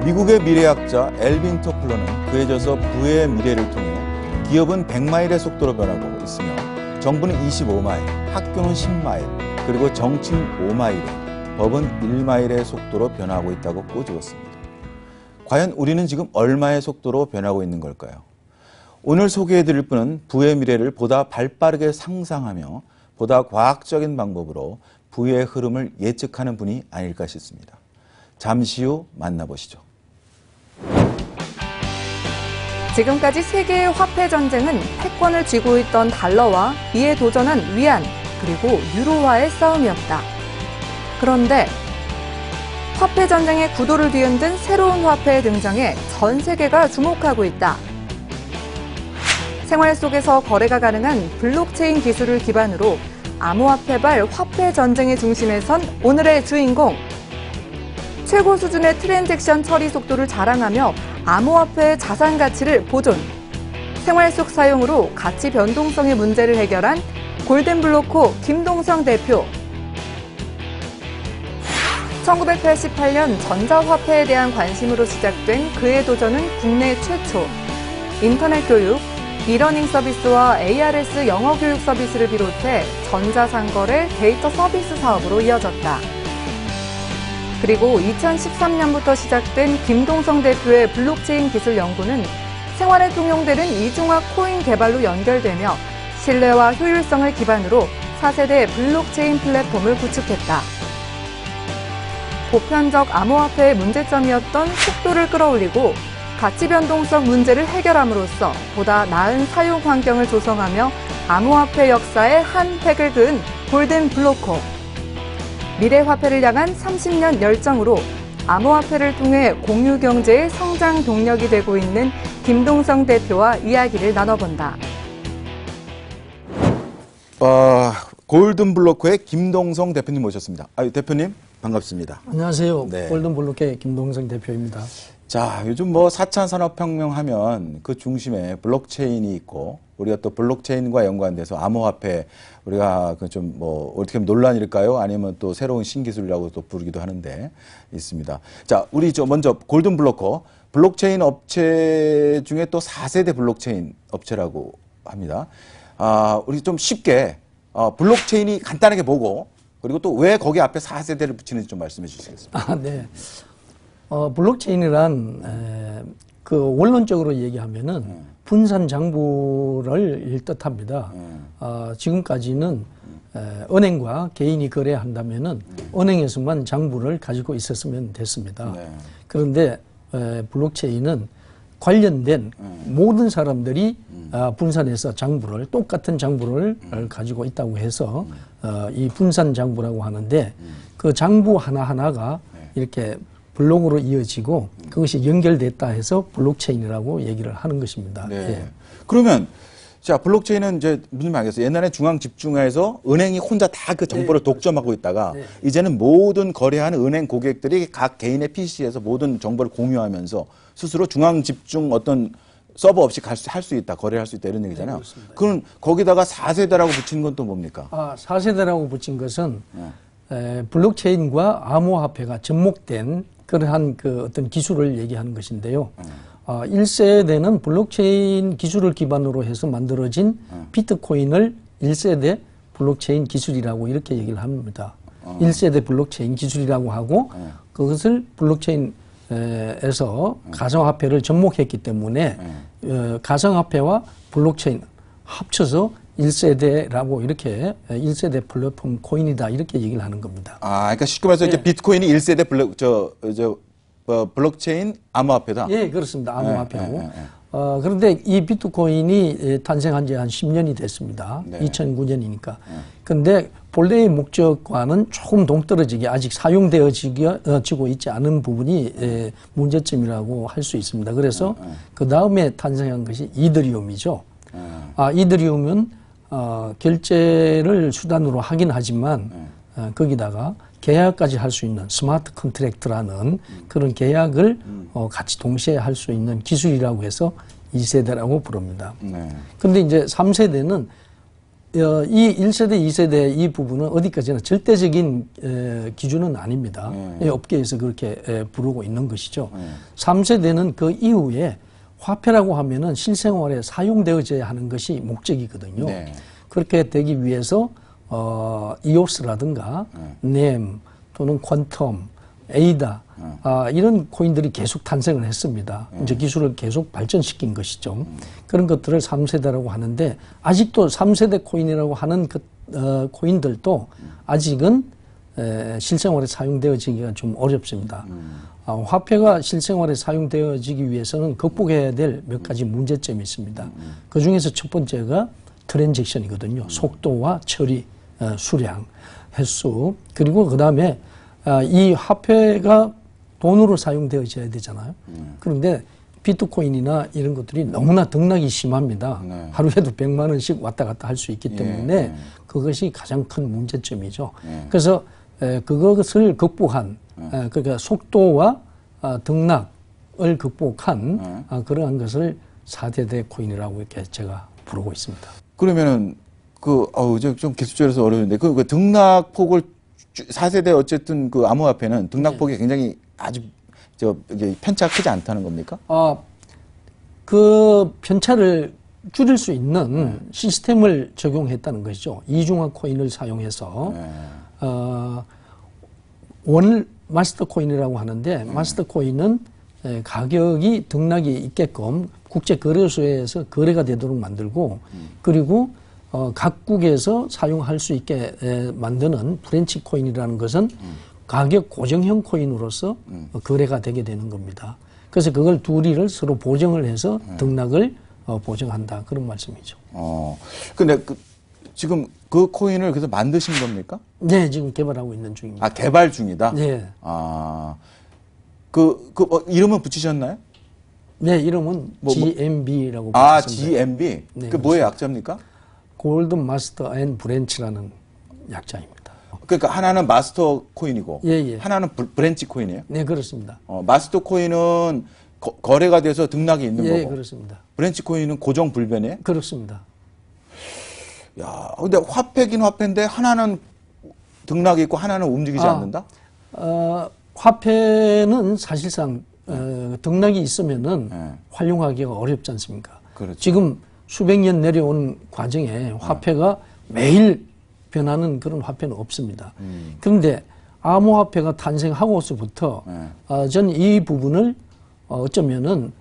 미국의 미래학자 엘빈 토플러는 그에 져서 부의 미래를 통해 기업은 100마일의 속도로 변하고 있으며 정부는 25마일, 학교는 10마일, 그리고 정치는 5마일에 법은 1마일의 속도로 변하고 있다고 꼬집었습니다. 과연 우리는 지금 얼마의 속도로 변하고 있는 걸까요? 오늘 소개해드릴 분은 부의 미래를 보다 발빠르게 상상하며 보다 과학적인 방법으로 부의 흐름을 예측하는 분이 아닐까 싶습니다. 잠시 후 만나보시죠. 지금까지 세계의 화폐 전쟁은 패권을 쥐고 있던 달러와 이에 도전한 위안, 그리고 유로와의 싸움이었다. 그런데 화폐 전쟁의 구도를 뒤흔든 새로운 화폐의 등장에 전 세계가 주목하고 있다. 생활 속에서 거래가 가능한 블록체인 기술을 기반으로 암호화폐발 화폐 전쟁의 중심에 선 오늘의 주인공. 최고 수준의 트랜잭션 처리 속도를 자랑하며 암호화폐의 자산 가치를 보존, 생활 속 사용으로 가치 변동성의 문제를 해결한 골든블로코 김동성 대표. 1988년 전자화폐에 대한 관심으로 시작된 그의 도전은 국내 최초. 인터넷 교육, 이러닝 서비스와 ARS 영어 교육 서비스를 비롯해 전자상거래 데이터 서비스 사업으로 이어졌다. 그리고 2013년부터 시작된 김동성 대표의 블록체인 기술 연구는 생활에 통용되는 이중화 코인 개발로 연결되며 신뢰와 효율성을 기반으로 4세대 블록체인 플랫폼을 구축했다. 보편적 암호화폐의 문제점이었던 속도를 끌어올리고 가치 변동성 문제를 해결함으로써 보다 나은 사용 환경을 조성하며 암호화폐 역사의 한 획을 그은 골든블로코. 미래 화폐를 향한 30년 열정으로 암호화폐를 통해 공유 경제의 성장 동력이 되고 있는 김동성 대표와 이야기를 나눠본다. 골든블로코의 김동성 대표님 모셨습니다. 대표님 반갑습니다. 안녕하세요. 네. 골든블로코의 김동성 대표입니다. 자, 요즘 4차 산업혁명 하면 그 중심에 블록체인이 있고 우리가 또 블록체인과 연관돼서 암호화폐 우리가 좀 어떻게 보면 논란일까요? 아니면 또 새로운 신기술이라고 또 부르기도 하는데 있습니다. 자, 우리 먼저 골든블로코 블록체인 업체 중에 또 4세대 블록체인 업체라고 합니다. 우리 좀 쉽게 블록체인이 간단하게 보고 그리고 또 왜 거기 앞에 4세대를 붙이는지 좀 말씀해 주시겠습니까? 네. 블록체인이란 원론적으로 얘기하면은 분산 장부를 뜻합니다. 지금까지는 은행과 개인이 거래한다면은 은행에서만 장부를 가지고 있었으면 됐습니다. 네. 그런데 블록체인은 관련된 모든 사람들이 분산해서 똑같은 장부를 가지고 있다고 해서 이 분산 장부라고 하는데 그 장부 하나하나가 이렇게 블록으로 이어지고 그것이 연결됐다 해서 블록체인이라고 얘기를 하는 것입니다. 네. 예. 그러면 자, 블록체인은 이제 무슨 말이겠어요? 옛날에 중앙 집중화해서 은행이 혼자 다 그 정보를 독점하고 있다가 이제는 모든 거래하는 은행 고객들이 각 개인의 PC에서 모든 정보를 공유하면서 스스로 중앙 집중 어떤 서버 없이 할 수 있다, 거래할 수 있다 이런 얘기잖아요. 그럼 거기다가 4세대라고 붙이는 건 또 뭡니까? 4세대라고 붙인 것은 블록체인과 암호화폐가 접목된 그러한 어떤 기술을 얘기하는 것인데요. 1세대는 블록체인 기술을 기반으로 해서 만들어진 비트코인을 1세대 블록체인 기술이라고 이렇게 얘기를 합니다. 1세대 블록체인 기술이라고 하고 그것을 블록체인에서 가상화폐를 접목했기 때문에 가상화폐와 블록체인 합쳐서 1세대라고 이렇게 1세대 플랫폼 코인이다 이렇게 얘기를 하는 겁니다. 그러니까 쉽게 말해서 이제 비트코인이 1세대 블록체인 암호화폐다. 예, 그렇습니다. 암호화폐고. 그런데 이 비트코인이 탄생한 지 한 10년이 됐습니다. 네. 2009년이니까. 그런데 본래의 목적과는 조금 동떨어지게 아직 사용되어지고 있지 않은 부분이 문제점이라고 할 수 있습니다. 그래서 그 다음에 탄생한 것이 이더리움이죠. 이더리움은 결제를 수단으로 하긴 하지만 거기다가 계약까지 할 수 있는 스마트 컨트랙트라는 그런 계약을 같이 동시에 할 수 있는 기술이라고 해서 2세대라고 부릅니다. 그런데 이제 3세대는 이 1세대, 2세대 이 부분은 어디까지나 절대적인 기준은 아닙니다. 업계에서 그렇게 부르고 있는 것이죠. 3세대는 그 이후에 화폐라고 하면은 실생활에 사용되어져야 하는 것이 목적이거든요. 네. 그렇게 되기 위해서 이오스라든가 넴 또는 퀀텀, 에이다 이런 코인들이 계속 탄생을 했습니다. 이제 기술을 계속 발전시킨 것이죠. 그런 것들을 3세대라고 하는데 아직도 3세대 코인이라고 하는 코인들도 아직은 실생활에 사용되어지기가 좀 어렵습니다. 화폐가 실생활에 사용되어지기 위해서는 극복해야 될 몇 가지 문제점이 있습니다. 그 중에서 첫 번째가 트랜잭션이거든요. 속도와 처리, 수량, 횟수, 그리고 그 다음에 이 화폐가 돈으로 사용되어져야 되잖아요. 그런데 비트코인이나 이런 것들이 너무나 등락이 심합니다. 네. 하루에도 100만 원씩 왔다 갔다 할 수 있기 때문에 그것이 가장 큰 문제점이죠. 그래서 그것을 극복한 그러니까 속도와 등락을 극복한 그러한 것을 4세대 코인이라고 이렇게 제가 부르고 있습니다. 그러면은 좀 기술적으로서 어려운데 그 등락폭을 4세대 어쨌든 그 암호화폐는 등락폭이 굉장히 아주 이게 편차가 크지 않다는 겁니까? 그 편차를 줄일 수 있는 시스템을 적용했다는 것이죠. 이중화 코인을 사용해서 원 마스터 코인이라고 하는데 마스터 코인은 가격이 등락이 있게끔 국제 거래소에서 거래가 되도록 만들고 그리고 각국에서 사용할 수 있게 만드는 브랜치 코인이라는 것은 가격 고정형 코인으로서 거래가 되게 되는 겁니다. 그래서 그걸 둘이를 서로 보정을 해서 등락을 보정한다. 그런 말씀이죠. 근데 지금 그 코인을 그래서 만드신 겁니까? 네, 지금 개발하고 있는 중입니다. 개발 중이다? 네. 이름은 붙이셨나요? 네, 이름은 GMB라고 붙였습니다. GMB? 네, 그 뭐의 약자입니까? 골든 마스터 앤 브랜치라는 약자입니다. 그러니까 하나는 마스터 코인이고 예. 하나는 브랜치 코인이에요? 네, 그렇습니다. 마스터 코인은 거래가 돼서 등락이 있는 예, 거고 그렇습니다. 브랜치 코인은 고정 불변이에요? 그렇습니다. 야, 근데 화폐긴 화폐인데 하나는 등락이 있고 하나는 움직이지 않는다? 화폐는 사실상 등락이 있으면은 활용하기가 어렵지 않습니까? 그렇죠. 지금 수백 년 내려온 과정에 화폐가 매일 변하는 그런 화폐는 없습니다. 그런데 암호화폐가 탄생하고서부터 저는 이 부분을 어쩌면은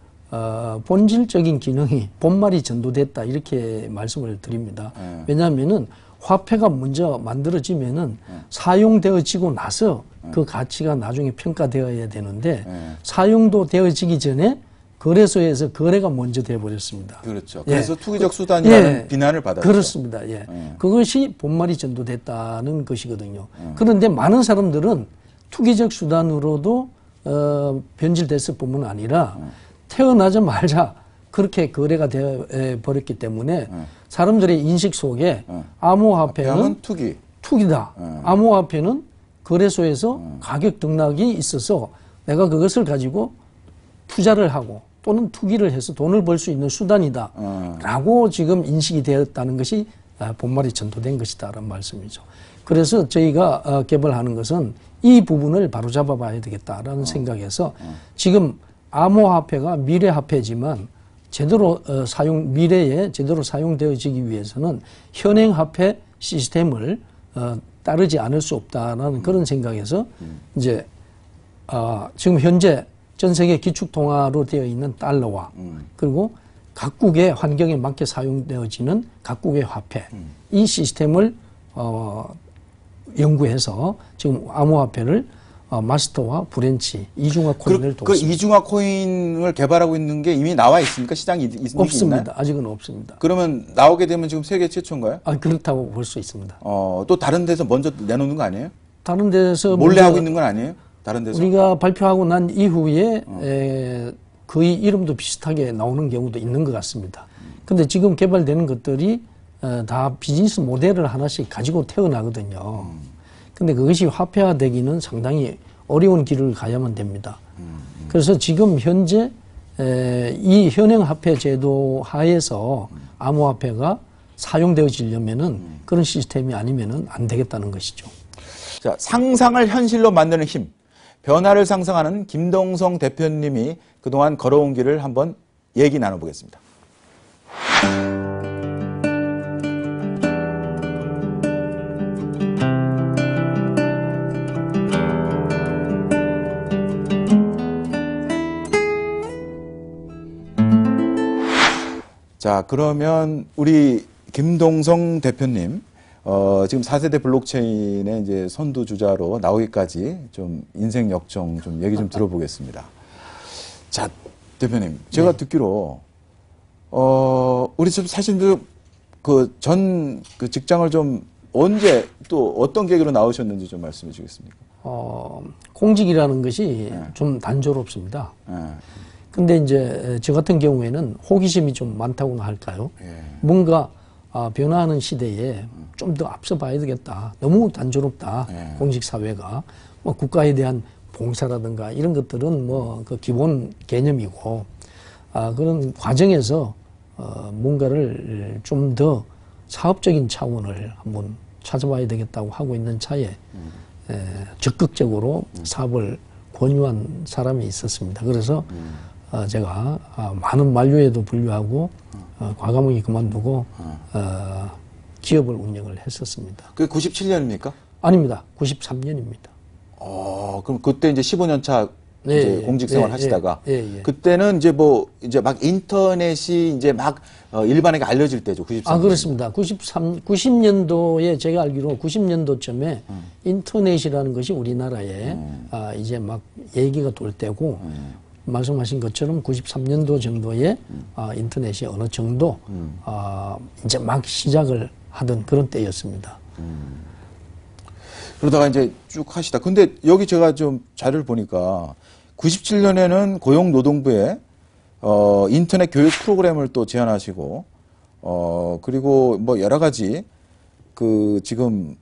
본질적인 기능이 본말이 전도됐다 이렇게 말씀을 드립니다. 왜냐하면은 화폐가 먼저 만들어지면은 사용되어지고 나서 그 가치가 나중에 평가되어야 되는데 사용도 되어지기 전에 거래소에서 거래가 먼저 돼버렸습니다. 그렇죠. 그래서 투기적 수단이라는 비난을 받았죠. 그렇습니다. 예. 그것이 본말이 전도됐다는 것이거든요. 그런데 많은 사람들은 투기적 수단으로도 변질됐을 뿐만 아니라 태어나자마자 그렇게 거래가 되어 버렸기 때문에 사람들의 인식 속에 암호화폐는 투기다. 암호화폐는 거래소에서 가격 등락이 있어서 내가 그것을 가지고 투자를 하고 또는 투기를 해서 돈을 벌 수 있는 수단이다 라고 지금 인식이 되었다는 것이 본말이 전도된 것이다라는 말씀이죠. 그래서 저희가 개발하는 것은 이 부분을 바로잡아 봐야 되겠다라는 생각에서 지금 암호화폐가 미래화폐지만 제대로 미래에 제대로 사용되어지기 위해서는 현행화폐 시스템을 따르지 않을 수 없다라는 그런 생각에서 이제 지금 현재 전 세계 기축통화로 되어 있는 달러와 그리고 각국의 환경에 맞게 사용되어지는 각국의 화폐 이 시스템을 연구해서 지금 암호화폐를 마스터와 브랜치 이중화 코인을 그 이중화 코인을 개발하고 있는 게 이미 나와 있습니까? 시장이 없습니다. 있나요? 아직은 없습니다. 그러면 나오게 되면 지금 세계 최초인가요? 그렇다고 볼 수 있습니다. 또 다른 데서 먼저 내놓는 거 아니에요? 다른 데서 몰래 하고 있는 건 아니에요? 다른 데서? 우리가 발표하고 난 이후에 거의 이름도 비슷하게 나오는 경우도 있는 것 같습니다. 근데 지금 개발되는 것들이 다 비즈니스 모델을 하나씩 가지고 태어나거든요. 근데 그것이 화폐화되기는 상당히 어려운 길을 가야만 됩니다. 그래서 지금 현재 이 현행 화폐 제도 하에서 암호화폐가 사용되어지려면은 그런 시스템이 아니면은 안 되겠다는 것이죠. 자, 상상을 현실로 만드는 힘, 변화를 상상하는 김동성 대표님이 그동안 걸어온 길을 한번 얘기 나눠보겠습니다. 자, 그러면 우리 김동성 대표님, 지금 4세대 블록체인의 이제 선두주자로 나오기까지 좀 인생 역정 좀 얘기 좀 들어보겠습니다. 자, 대표님, 제가 듣기로, 우리 좀 사실 그 직장을 좀 언제 또 어떤 계기로 나오셨는지 좀 말씀해 주시겠습니까? 공직이라는 것이 좀 단조롭습니다. 근데 이제 저 같은 경우에는 호기심이 좀 많다고나 할까요? 뭔가 변화하는 시대에 좀 더 앞서 봐야 되겠다. 너무 단조롭다. 공직 사회가 뭐 국가에 대한 봉사라든가 이런 것들은 뭐 그 기본 개념이고 그런 과정에서 뭔가를 좀 더 사업적인 차원을 한번 찾아봐야 되겠다고 하고 있는 차에 적극적으로 사업을 권유한 사람이 있었습니다. 그래서 제가 많은 만류에도 불구하고 과감하게 그만두고 기업을 운영을 했었습니다. 그게 97년입니까? 아닙니다. 93년입니다. 그럼 그때 이제 15년 차 이제 공직 생활 하시다가 그때는 이제 이제 막 인터넷이 이제 막 일반에게 알려질 때죠. 93년. 그렇습니다. 90년도에 제가 알기로 90년도쯤에 인터넷이라는 것이 우리나라에 이제 막 얘기가 돌 때고 말씀하신 것처럼 93년도 정도에 인터넷이 어느 정도 이제 막 시작을 하던 그런 때였습니다. 그러다가 이제 쭉 하시다. 근데 여기 제가 좀 자료를 보니까 97년에는 고용노동부에 인터넷 교육 프로그램을 또 제안하시고 그리고 뭐 여러 가지 지금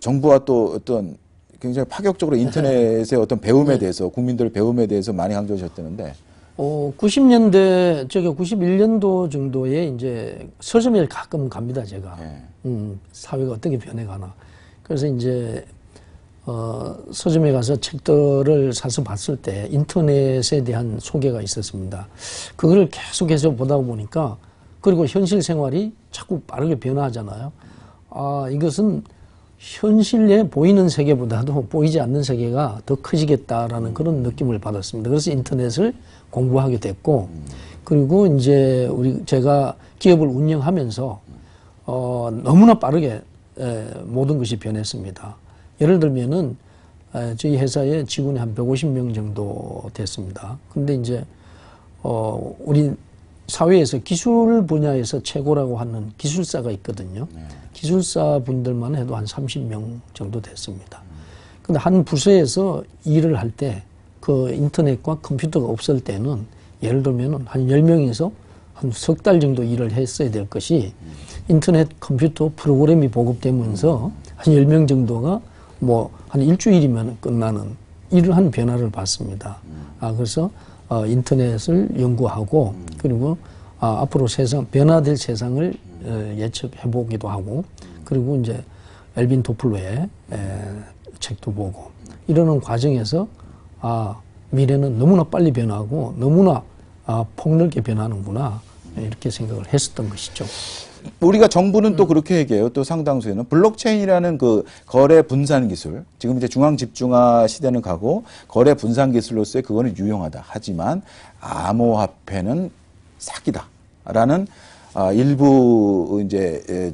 정부와 또 어떤 굉장히 파격적으로 인터넷의 어떤 배움에 대해서 국민들 배움에 대해서 많이 강조하셨다는데 90년대 91년도 정도에 이제 서점에 가끔 갑니다, 제가. 사회가 어떻게 변해가나. 그래서 이제 서점에 가서 책들을 사서 봤을 때 인터넷에 대한 소개가 있었습니다. 그걸 계속해서 보다 보니까 그리고 현실 생활이 자꾸 빠르게 변화하잖아요. 이것은 현실에 보이는 세계보다도 보이지 않는 세계가 더 커지겠다라는 그런 느낌을 받았습니다. 그래서 인터넷을 공부하게 됐고, 그리고 이제 제가 기업을 운영하면서 너무나 빠르게 모든 것이 변했습니다. 예를 들면은 저희 회사에 직원이 한 150명 정도 됐습니다. 근데 이제 우리 사회에서 기술 분야에서 최고라고 하는 기술사가 있거든요. 기술사 분들만 해도 한 30명 정도 됐습니다. 근데 한 부서에서 일을 할 때 그 인터넷과 컴퓨터가 없을 때는 예를 들면 한 10명에서 한 석 달 정도 일을 했어야 될 것이 인터넷 컴퓨터 프로그램이 보급되면서 한 10명 정도가 뭐 한 일주일이면 끝나는 이러한 변화를 봤습니다. 그래서 인터넷을 연구하고 그리고 앞으로 변화될 세상을 예측해 보기도 하고 그리고 이제 엘빈 토플러의 책도 보고 이러는 과정에서 미래는 너무나 빨리 변하고 너무나 폭넓게 변하는구나 이렇게 생각을 했었던 것이죠. 우리가 정부는 또 그렇게 얘기해요. 또 상당수에는 블록체인이라는 그 거래 분산 기술, 지금 이제 중앙 집중화 시대는 가고 거래 분산 기술로서의 그거는 유용하다. 하지만 암호화폐는 사기다라는 일부 이제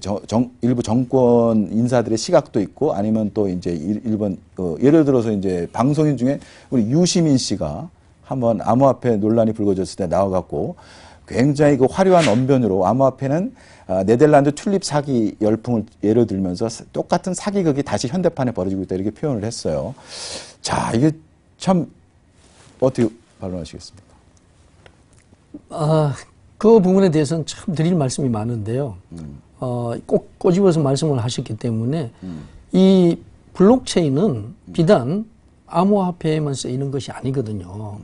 일부 정권 인사들의 시각도 있고 아니면 또 이제 일본 예를 들어서 이제 방송인 중에 우리 유시민 씨가 한번 암호화폐 논란이 불거졌을 때 나와갖고 굉장히 그 화려한 언변으로 암호화폐는 네덜란드 튤립 사기 열풍을 예로 들면서 똑같은 사기극이 다시 현대판에 벌어지고 있다 이렇게 표현을 했어요. 자, 이게 참 어떻게 반론하시겠습니까? 그 부분에 대해서는 참 드릴 말씀이 많은데요. 꼭 꼬집어서 말씀을 하셨기 때문에 이 블록체인은 비단 암호화폐에만 쓰이는 것이 아니거든요.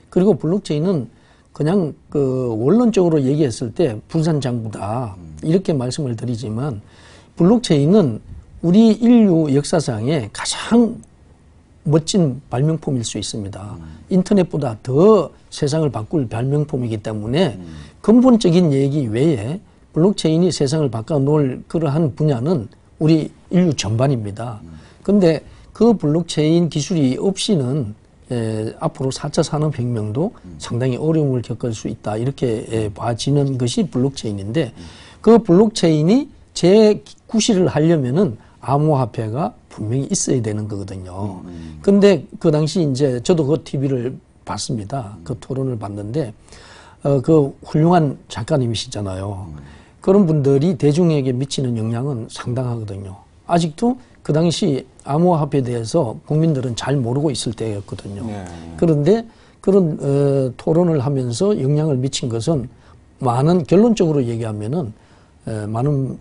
그리고 블록체인은 그냥 그 원론적으로 얘기했을 때 분산장부다 이렇게 말씀을 드리지만 블록체인은 우리 인류 역사상에 가장 멋진 발명품일 수 있습니다. 인터넷보다 더 세상을 바꿀 발명품이기 때문에 근본적인 얘기 외에 블록체인이 세상을 바꿔놓을 그러한 분야는 우리 인류 전반입니다. 근데 그 블록체인 기술이 없이는 앞으로 4차 산업혁명도 상당히 어려움을 겪을 수 있다. 이렇게 봐지는 것이 블록체인인데 그 블록체인이 재구실을 하려면은 암호화폐가 분명히 있어야 되는 거거든요. 근데 그 당시 이제 저도 그 TV를 봤습니다. 그 토론을 봤는데 그 훌륭한 작가님이시잖아요. 그런 분들이 대중에게 미치는 영향은 상당하거든요. 아직도 그 당시 암호화폐에 대해서 국민들은 잘 모르고 있을 때였거든요. 네. 그런데 그런 토론을 하면서 영향을 미친 것은 많은 결론적으로 얘기하면은 많은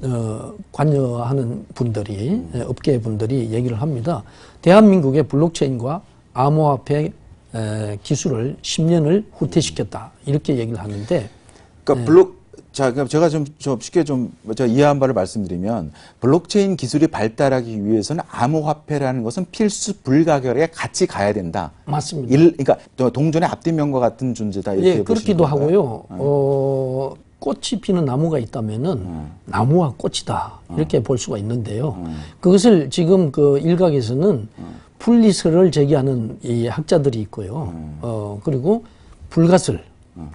관여하는 분들이 업계 분들이 얘기를 합니다. 대한민국의 블록체인과 암호화폐 기술을 10년을 후퇴시켰다 이렇게 얘기를 하는데. 그러니까 자, 그럼 제가 좀 쉽게 제가 이해한 바를 말씀드리면 블록체인 기술이 발달하기 위해서는 암호화폐라는 것은 필수 불가결하게 같이 가야 된다. 맞습니다. 그러니까 동전의 앞뒤면과 같은 존재다. 이렇게 예, 그렇기도 보시는 건가요? 하고요. 꽃이 피는 나무가 있다면은 나무와 꽃이다 이렇게 볼 수가 있는데요. 그것을 지금 그 일각에서는 분리설을 제기하는 이 학자들이 있고요. 그리고 불가설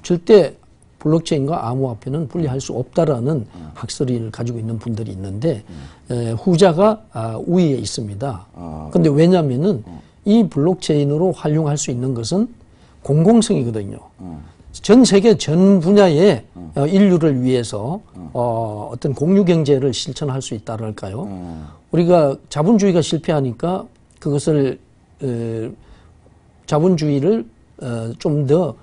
절대 블록체인과 암호화폐는 분리할 수 없다라는 학설을 가지고 있는 분들이 있는데 후자가 우위에 있습니다. 그런데 왜냐하면은 이 블록체인으로 활용할 수 있는 것은 공공성이거든요. 전 세계 전 분야의 인류를 위해서 어떤 공유 경제를 실천할 수 있다랄까요? 우리가 자본주의가 실패하니까 그것을 자본주의를 좀 더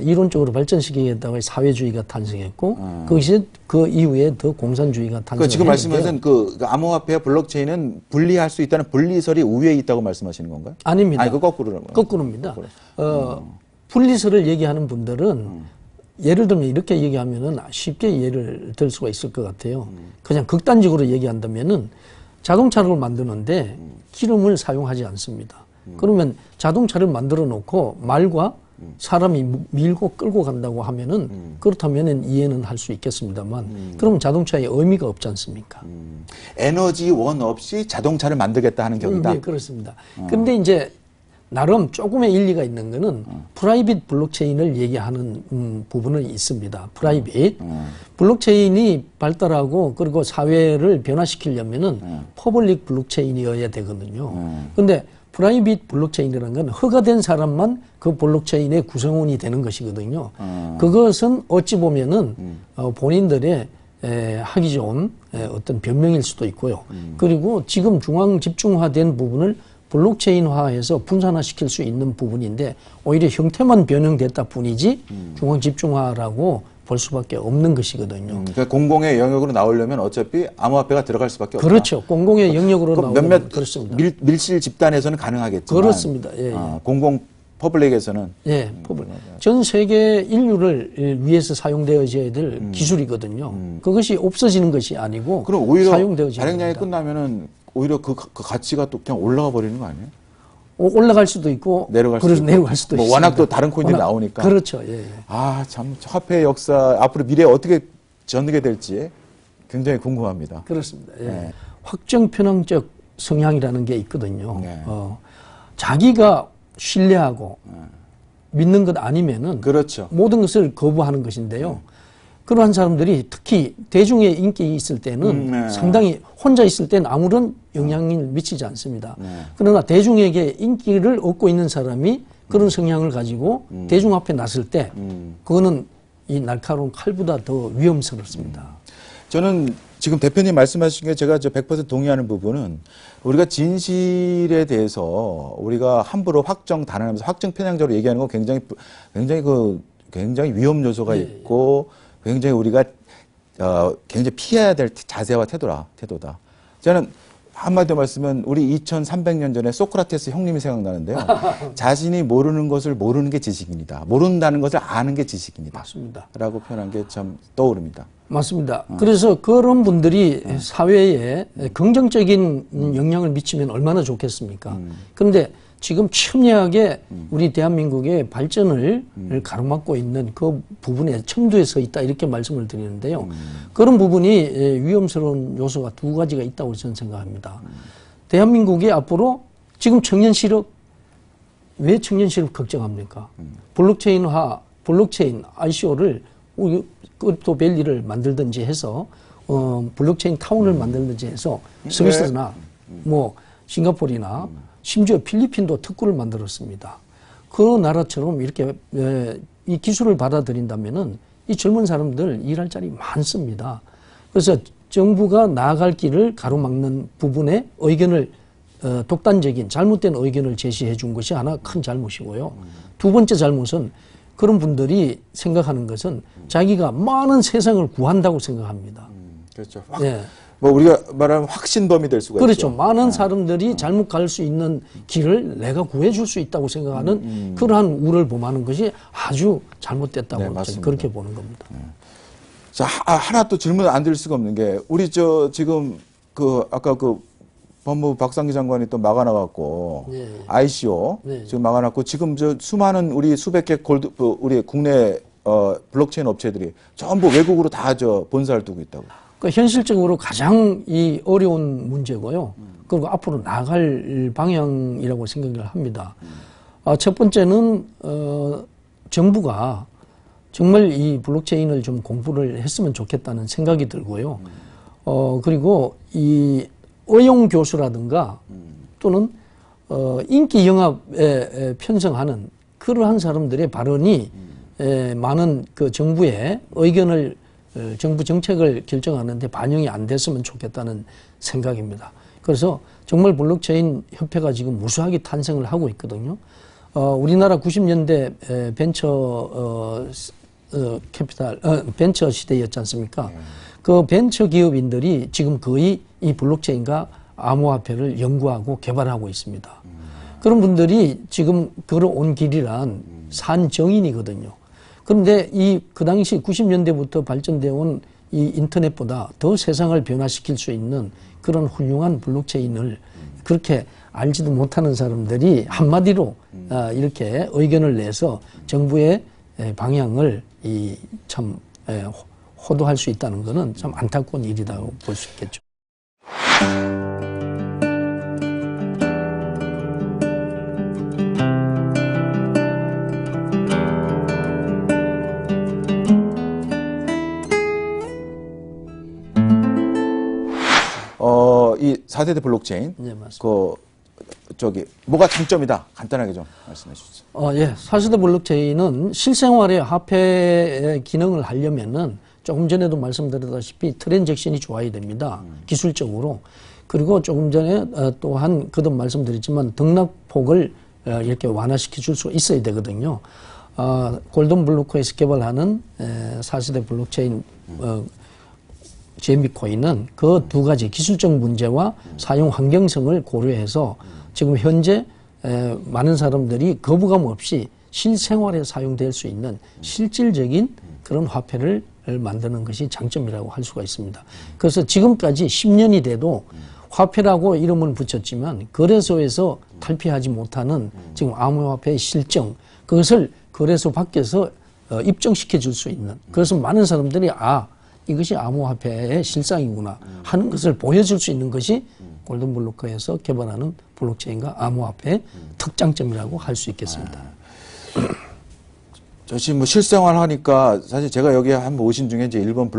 이론적으로 발전시키겠다고 사회주의가 탄생했고 그것이 그 이후에 더 공산주의가 탄생했는데요. 지금 말씀하신 그 암호화폐와 블록체인은 분리할 수 있다는 분리설이 우위에 있다고 말씀하시는 건가요? 아닙니다. 아니, 그 거꾸로라고요. 거꾸로입니다. 분리설을 얘기하는 분들은 예를 들면 이렇게 얘기하면은 쉽게 예를 들 수가 있을 것 같아요. 그냥 극단적으로 얘기한다면은 자동차를 만드는데 기름을 사용하지 않습니다. 그러면 자동차를 만들어 놓고 말과 사람이 밀고 끌고 간다고 하면은 그렇다면은 이해는 할 수 있겠습니다만 그러면 자동차에 의미가 없지 않습니까? 에너지 원 없이 자동차를 만들겠다 하는 격이다. 네, 그렇습니다. 근데 이제 나름 조금의 일리가 있는 거는 프라이빗 블록체인을 얘기하는 부분은 있습니다. 프라이빗. 블록체인이 발달하고 그리고 사회를 변화시키려면은 퍼블릭 블록체인이어야 되거든요. 근데 프라이빗 블록체인이라는 건 허가된 사람만 그 블록체인의 구성원이 되는 것이거든요. 그것은 어찌 보면은 본인들의 하기 좋은 어떤 변명일 수도 있고요. 그리고 지금 중앙 집중화된 부분을 블록체인화해서 분산화시킬 수 있는 부분인데 오히려 형태만 변형됐다 뿐이지 중앙 집중화라고 볼 수밖에 없는 것이거든요. 그러니까 공공의 영역으로 나오려면 어차피 암호화폐가 들어갈 수밖에 없다. 그렇죠. 공공의 영역으로 나오면 몇몇 그렇습니다. 밀실 집단에서는 가능하겠지만 그렇습니다. 예, 공공 퍼블릭에서는 예, 전 세계 인류를 위해서 사용되어져야 될 기술이거든요. 그것이 없어지는 것이 아니고 그럼 오히려 사용되어져야 발행량이 됩니다. 끝나면은 오히려 그 가치가 또 그냥 올라가 버리는 거 아니에요? 올라갈 수도 있고 내려갈 수도 그래서 있고. 내려갈 수도 뭐 있습니다. 워낙 또 다른 코인들이 나오니까. 그렇죠. 예, 예. 참 화폐 역사 앞으로 미래에 어떻게 전개게 될지 굉장히 궁금합니다. 그렇습니다. 예. 네. 확정 편향적 성향이라는 게 있거든요. 네. 자기가 신뢰하고 믿는 것 아니면은 그렇죠. 모든 것을 거부하는 것인데요. 그러한 사람들이 특히 대중의 인기 있을 때는 네. 상당히 혼자 있을 때는 아무런 영향을 미치지 않습니다. 네. 그러나 대중에게 인기를 얻고 있는 사람이 그런 성향을 가지고 대중 앞에 나설 때 그거는 이 날카로운 칼보다 더 위험스럽습니다. 저는 지금 대표님 말씀하신 게 제가 100% 동의하는 부분은 우리가 진실에 대해서 우리가 함부로 단언하면서 확정 편향적으로 얘기하는 건 굉장히 위험 요소가 있고 굉장히 우리가 굉장히 피해야 될 자세와 태도다. 저는 한마디로 말씀은 우리 2300년 전에 소크라테스 형님이 생각나는데요. 자신이 모르는 것을 모르는 게 지식입니다. 모른다는 것을 아는 게 지식입니다. 맞습니다. 라고 표현한 게 참 떠오릅니다. 맞습니다. 그래서 그런 분들이 사회에 긍정적인 영향을 미치면 얼마나 좋겠습니까? 그런데 지금 첨예하게 우리 대한민국의 발전을 가로막고 있는 그 부분에 첨두에 서 있다 이렇게 말씀을 드리는데요. 그런 부분이 위험스러운 요소가 두 가지가 있다고 저는 생각합니다. 대한민국이 앞으로 지금 청년 실업, 왜 청년 실업 걱정합니까? 블록체인화, 블록체인 ICO를 크립토밸리를 만들든지 해서 블록체인 타운을 만들든지 해서 스위스나 뭐 싱가포르나 심지어 필리핀도 특구를 만들었습니다. 그 나라처럼 이렇게 이 기술을 받아들인다면은 이 젊은 사람들 일할 자리 많습니다. 그래서 정부가 나아갈 길을 가로막는 부분에 의견을 독단적인 잘못된 의견을 제시해 준 것이 하나 큰 잘못이고요. 두 번째 잘못은 그런 분들이 생각하는 것은 자기가 많은 세상을 구한다고 생각합니다. 그렇죠. 예. 뭐 우리가 말하면 확신범이 될 수가 그렇죠. 있죠. 많은 사람들이 잘못 갈 수 있는 길을 내가 구해줄 수 있다고 생각하는 그러한 우를 범하는 것이 아주 잘못됐다고 네, 저는 맞습니다. 그렇게 보는 겁니다. 자, 하나 또 질문 안 드릴 수가 없는 게 우리 지금 아까 법무부 박상기 장관이 또 막아놔갖고 네. ICO 네. 지금 막아놨고 지금 수많은 우리 수백 개 우리 국내 블록체인 업체들이 전부 외국으로 다 본사를 두고 있다고. 그러니까 현실적으로 가장 이 어려운 문제고요. 그리고 앞으로 나아갈 방향이라고 생각을 합니다. 첫 번째는 정부가 정말 이 블록체인을 좀 공부를 했으면 좋겠다는 생각이 들고요. 그리고 이 의용 교수라든가 또는 인기 영합에 편성하는 그러한 사람들의 발언이 많은 그 정부의 의견을 정부 정책을 결정하는데 반영이 안 됐으면 좋겠다는 생각입니다. 그래서 정말 블록체인 협회가 지금 무수하게 탄생을 하고 있거든요. 우리나라 90년대 벤처 시대였지 않습니까? 그 벤처 기업인들이 지금 거의 이 블록체인과 암호화폐를 연구하고 개발하고 있습니다. 그런 분들이 지금 걸어온 길이란 산정인이거든요. 그런데 그 당시 90년대부터 발전되어 온 이 인터넷보다 더 세상을 변화시킬 수 있는 그런 훌륭한 블록체인을 그렇게 알지도 못하는 사람들이 한마디로 이렇게 의견을 내서 정부의 방향을 참 호도할 수 있다는 것은 참 안타까운 일이라고 볼 수 있겠죠. 이 4세대 블록체인, 네, 맞습니다. 뭐가 장점이다. 간단하게 좀 말씀해 주시죠. 예. 4세대 블록체인은 실생활의 화폐의 기능을 하려면은 조금 전에도 말씀드렸다시피 트랜잭션이 좋아야 됩니다. 기술적으로. 그리고 조금 전에 또한 거듭 말씀드렸지만 등락폭을 이렇게 완화시켜 줄 수 있어야 되거든요. 골든 블루코에서 개발하는 4세대 블록체인 제미코인은 그 두 가지 기술적 문제와 사용 환경성을 고려해서 지금 현재 많은 사람들이 거부감 없이 실생활에 사용될 수 있는 실질적인 그런 화폐를 만드는 것이 장점이라고 할 수가 있습니다. 그래서 지금까지 10년이 돼도 화폐라고 이름은 붙였지만 거래소에서 탈피하지 못하는 지금 암호화폐의 실정, 그것을 거래소 밖에서 입증시켜 줄 수 있는, 그래서 많은 사람들이 이것이 암호화폐의 실상이구나 하는 것을 보여줄 수 있는 것이 골든블루코에서 개발하는 블록체인과 암호화폐의 특장점이라고 할 수 있겠습니다. 저 지금 실생활 하니까 사실 제가 여기 한번 오신 중에 이제 일본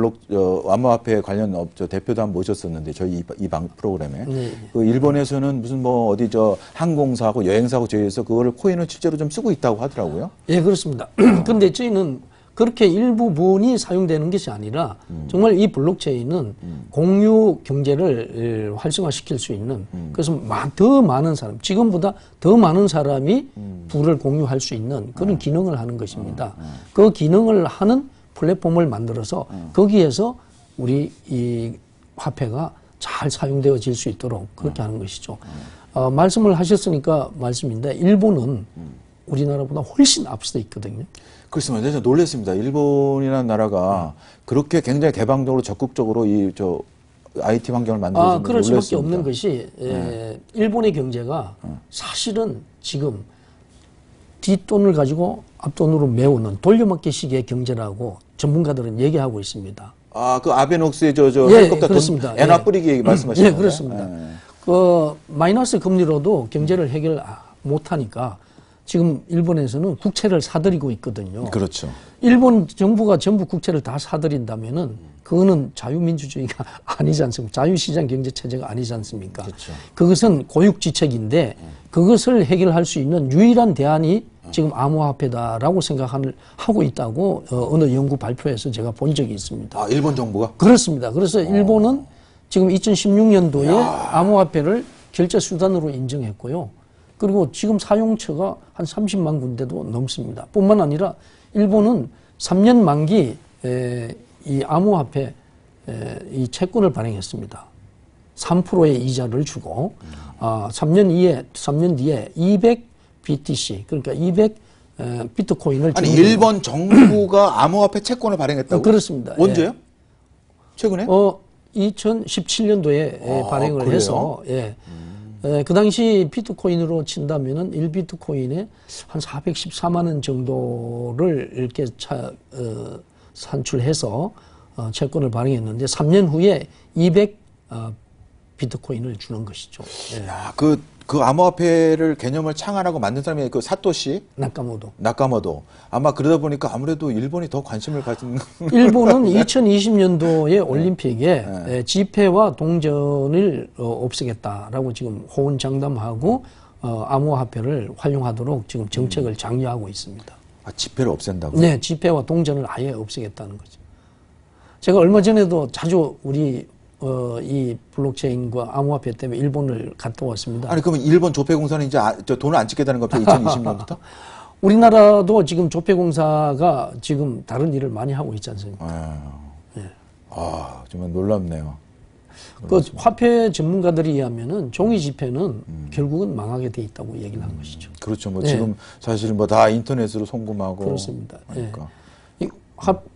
암호화폐 관련 업체 대표도 한번 모셨었는데 저희 이 방 프로그램에 그 일본에서는 무슨 어디 항공사고 여행사고 저희에서 그거를 코인을 실제로 좀 쓰고 있다고 하더라고요. 예, 그렇습니다. 그런데 저희는 그렇게 일부분이 사용되는 것이 아니라 정말 이 블록체인은 공유 경제를 활성화시킬 수 있는, 그래서 더 많은 사람, 지금보다 더 많은 사람이 부를 공유할 수 있는 그런 기능을 하는 것입니다. 그 기능을 하는 플랫폼을 만들어서 거기에서 우리 이 화폐가 잘 사용되어질 수 있도록 그렇게 하는 것이죠. 말씀을 하셨으니까 말씀인데 일본은 우리나라보다 훨씬 앞서 있거든요. 그렇습니다. 제가 놀랐습니다. 일본이라는 나라가 그렇게 굉장히 개방적으로 적극적으로 IT 환경을 만들어주는 그럴 수밖에 놀랐습니다. 없는 것이 일본의 경제가 사실은 지금 뒷돈을 가지고 앞돈으로 메우는 돌려막기식의 경제라고 전문가들은 얘기하고 있습니다. 그 아베녹스의 예, 헬리콥터 그렇습니다. 돈 엔화 뿌리기 말씀하시는 예, 거예요? 그렇습니다. 그 마이너스 금리로도 경제를 해결 못하니까 지금 일본에서는 국채를 사들이고 있거든요. 그렇죠. 일본 정부가 전부 국채를 다 사들인다면은 그거는 자유민주주의가 아니지 않습니까? 자유시장 경제 체제가 아니지 않습니까? 그렇죠. 그것은 고육지책인데 그것을 해결할 수 있는 유일한 대안이 지금 암호화폐다라고 생각하고 있다고 어느 연구 발표에서 제가 본 적이 있습니다. 일본 정부가? 그렇습니다. 그래서 일본은 지금 2016년도에 암호화폐를 결제 수단으로 인정했고요. 그리고 지금 사용처가 한 30만 군데도 넘습니다. 뿐만 아니라 일본은 3년 만기 이 암호화폐 이 채권을 발행했습니다. 3%의 이자를 주고 3년 뒤에 200 BTC 그러니까 200 비트코인을 아니 일본 정부가 암호화폐 채권을 발행했다고? 그렇습니다. 언제요? 최근에? 2017년도에 발행을 그래요? 해서 그 당시 비트코인으로 친다면은 1비트코인에 한 414만 원 정도를 이렇게 산출해서 채권을 발행했는데 3년 후에 200 비트코인을 주는 것이죠. 야, 그 암호화폐를 개념을 창안하고 만든 사람이 그 사토시 나카모토. 아마 그러다 보니까 아무래도 일본이 더 관심을 가진. 일본은 2020년도에 올림픽에 지폐와 동전을 없애겠다라고 지금 호언장담하고 암호화폐를 활용하도록 지금 정책을 장려하고 있습니다. 지폐를 없앤다고? 네, 지폐와 동전을 아예 없애겠다는 거죠. 제가 얼마 전에도 자주 우리 이 블록체인과 암호화폐 때문에 일본을 갔다 왔습니다. 아니 그러면 일본 조폐공사는 이제 돈을 안 찍겠다는 겁니까? 2020년부터? 우리나라도 지금 조폐공사가 지금 다른 일을 많이 하고 있지 않습니까? 정말 놀랍네요. 그 화폐 전문가들이 의하면은 종이 지폐는 결국은 망하게 돼 있다고 얘기를 한 것이죠. 그렇죠. 지금 사실 다 인터넷으로 송금하고. 그렇습니다. 그러니까.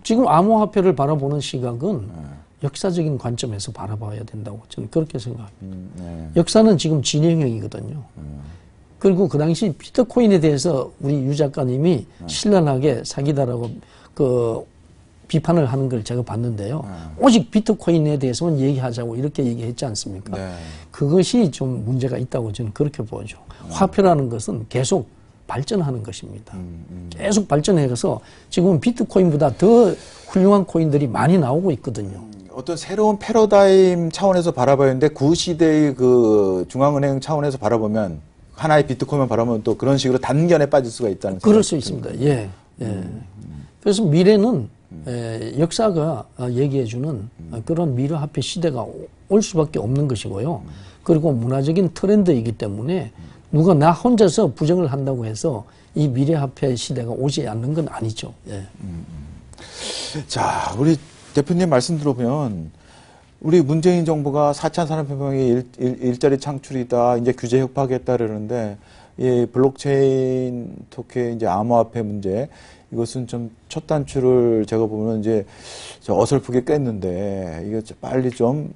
지금 암호화폐를 바라보는 시각은 역사적인 관점에서 바라봐야 된다고 저는 그렇게 생각합니다. 역사는 지금 진행형이거든요. 그리고 그 당시 비트코인에 대해서 우리 유 작가님이 신랄하게 사기다라고 비판을 하는 걸 제가 봤는데요. 오직 비트코인에 대해서만 얘기하자고 이렇게 얘기했지 않습니까? 네. 그것이 좀 문제가 있다고 저는 그렇게 보죠. 화폐라는 것은 계속 발전하는 것입니다. 계속 발전해서 지금 비트코인보다 더 훌륭한 코인들이 많이 나오고 있거든요. 어떤 새로운 패러다임 차원에서 바라봐야 하는데 그 시대의 그 중앙은행 차원에서 바라보면 하나의 비트코인만 바라보면 또 그런 식으로 단견에 빠질 수가 있다는 그럴 수 있습니다. 예. 그래서 미래는 역사가 얘기해주는 그런 미래화폐 시대가 올 수밖에 없는 것이고요. 그리고 문화적인 트렌드이기 때문에 누가 나 혼자서 부정을 한다고 해서 이 미래화폐 시대가 오지 않는 건 아니죠. 예. 자, 우리 대표님 말씀 들어보면 우리 문재인 정부가 4차 산업혁명의 일자리 창출이다, 이제 규제 혁파하겠다 그러는데 이 블록체인 토ken 이제 암호화폐 문제 이것은 좀 첫 단추를 제가 보면 이제 어설프게 깼는데 이거 빨리 좀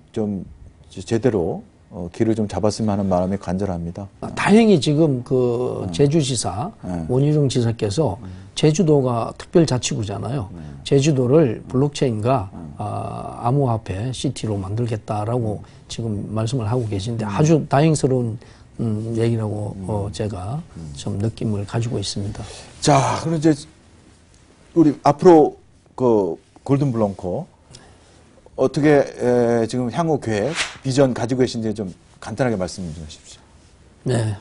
제대로 길을 좀 잡았으면 하는 마음이 간절합니다. 다행히 지금 그 제주지사 원희룡 지사께서 제주도가 특별자치구잖아요. 제주도를 블록체인과 암호화폐 시티로 만들겠다라고 지금 말씀을 하고 계신데 아주 다행스러운 얘기라고 제가 좀 느낌을 가지고 있습니다. 자, 그럼 이제 우리 앞으로 그 골든 블렁커 어떻게 지금 향후 계획, 비전 가지고 계신지 좀 간단하게 말씀 좀 하십시오. 네,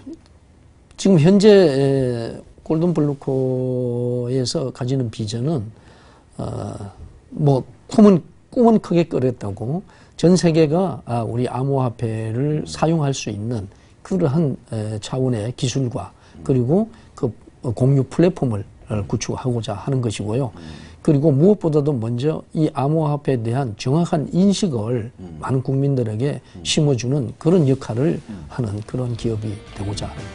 지금 현재 골든 블루코에서 가지는 비전은 뭐 꿈은 크게 끓였다고 전 세계가 우리 암호화폐를 사용할 수 있는 그러한 차원의 기술과 그리고 그 공유 플랫폼을 구축하고자 하는 것이고요. 그리고 무엇보다도 먼저 이 암호화폐에 대한 정확한 인식을 많은 국민들에게 심어주는 그런 역할을 하는 그런 기업이 되고자 합니다.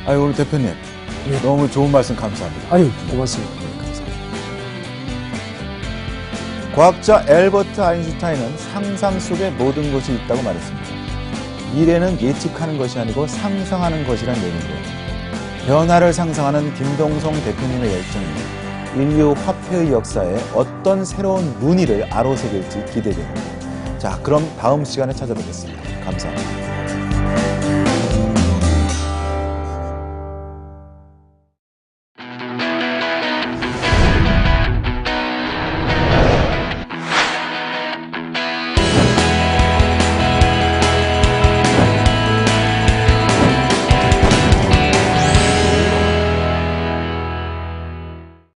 아유, 오늘 대표님. 네. 너무 좋은 말씀 감사합니다. 아유, 고맙습니다. 네, 감사합니다. 과학자 엘버트 아인슈타인은 상상 속에 모든 것이 있다고 말했습니다. 미래는 예측하는 것이 아니고 상상하는 것이란 얘기인데요. 변화를 상상하는 김동성 대표님의 열정이 인류 화폐의 역사에 어떤 새로운 문의를 아로새길지 기대됩니다. 자, 그럼 다음 시간에 찾아뵙겠습니다. 감사합니다.